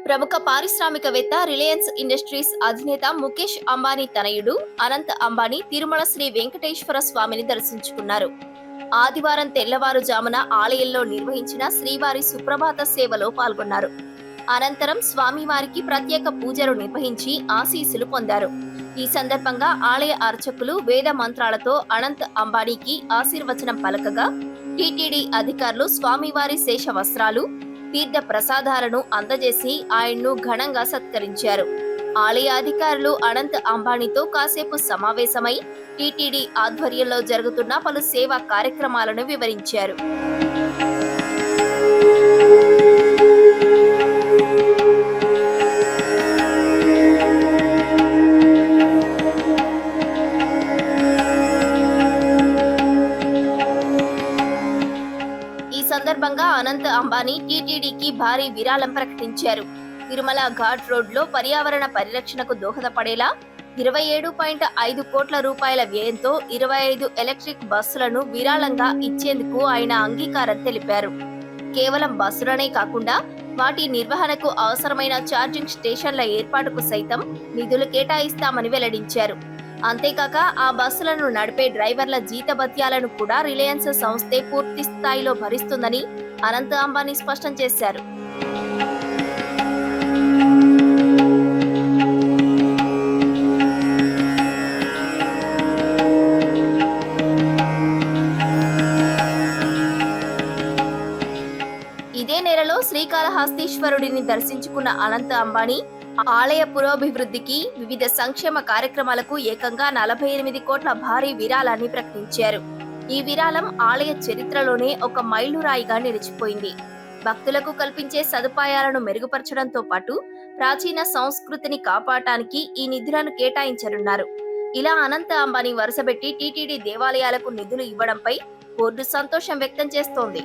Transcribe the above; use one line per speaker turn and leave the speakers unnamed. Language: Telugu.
ప్రముఖ పారిశ్రామికవేత్త రిలయన్స్ ఇండస్ట్రీస్ అధినేత ముఖేష్ అంబానీ తనయుడు అనంత్ అంబానీ తిరుమల శ్రీ వెంకటేశ్వర స్వామిని దర్శించుకున్నారు. ఆదివారం తెల్లవారుజామున ఆలయంలో నిర్వహించిన శ్రీవారి సుప్రభాత సేవలో పాల్గొన్నారు. అనంతరం స్వామివారికి ప్రత్యేక పూజలు నిర్వహించి ఆశీస్సులు పొందారు. ఈ సందర్భంగా ఆలయ అర్చకులు వేద మంత్రాలతో అనంత్ అంబానీకి ఆశీర్వచనం పలకగా టీటీడీ అధికారులు స్వామివారి శేష వస్త్రాలు, తీర్థ ప్రసాదాలను అందజేసి ఆయన్ను ఘనంగా సత్కరించారు. ఆలయ అధికారులు అనంత్ అంబానీతో కాసేపు సమావేశమై టీటీడీ ఆధ్వర్యంలో జరుగుతున్న పలు సేవా కార్యక్రమాలను వివరించారు. ఈ సందర్భంగా అనంత్ అంబానీ టీటీడీకి భారీ విరాళం ప్రకటించారు. తిరుమల ఘాట్ రోడ్లో పర్యావరణ పరిరక్షణకు దోహదపడేలా 27.5 కోట్ల రూపాయల వ్యయంతో 25 ఎలక్ట్రిక్ బస్సులను విరాళంగా ఇచ్చేందుకు ఆయన అంగీకారం తెలిపారు. కేవలం బస్సులనే కాకుండా వాటి నిర్వహణకు అవసరమైన ఛార్జింగ్ స్టేషన్ల ఏర్పాటుకు సైతం నిధులు కేటాయిస్తామని వెల్లడించారు. అంతేకాక ఆ బస్సులను నడిపే డ్రైవర్ల జీతభత్యాలను కూడా రిలయన్స్ సంస్థే పూర్తి స్థాయిలో భరిస్తుందని అనంత్ అంబానీ స్పష్టం చేశారు. ఇదే నెలలో శ్రీకాళహస్తీశ్వరుడిని దర్శించుకున్న అనంత్ అంబానీ ఆలయ పురోభివృద్ధికి, వివిధ సంక్షేమ కార్యక్రమాలకు ఏకంగా 48 కోట్ల భారీ విరాళాన్ని ప్రకటించారు. ఈ విరాళం ఆలయ చరిత్రలోనే ఒక మైలురాయిగా నిలిచిపోయింది. భక్తులకు కల్పించే సదుపాయాలను మెరుగుపరచడంతో పాటు ప్రాచీన సంస్కృతిని కాపాడటానికి ఈ నిధులను కేటాయించనున్నారు. ఇలా అనంత్ అంబానీ వరుసపెట్టి టీటీడీ దేవాలయాలకు నిధులు ఇవ్వడంపై బోర్డు సంతోషం వ్యక్తం చేస్తోంది.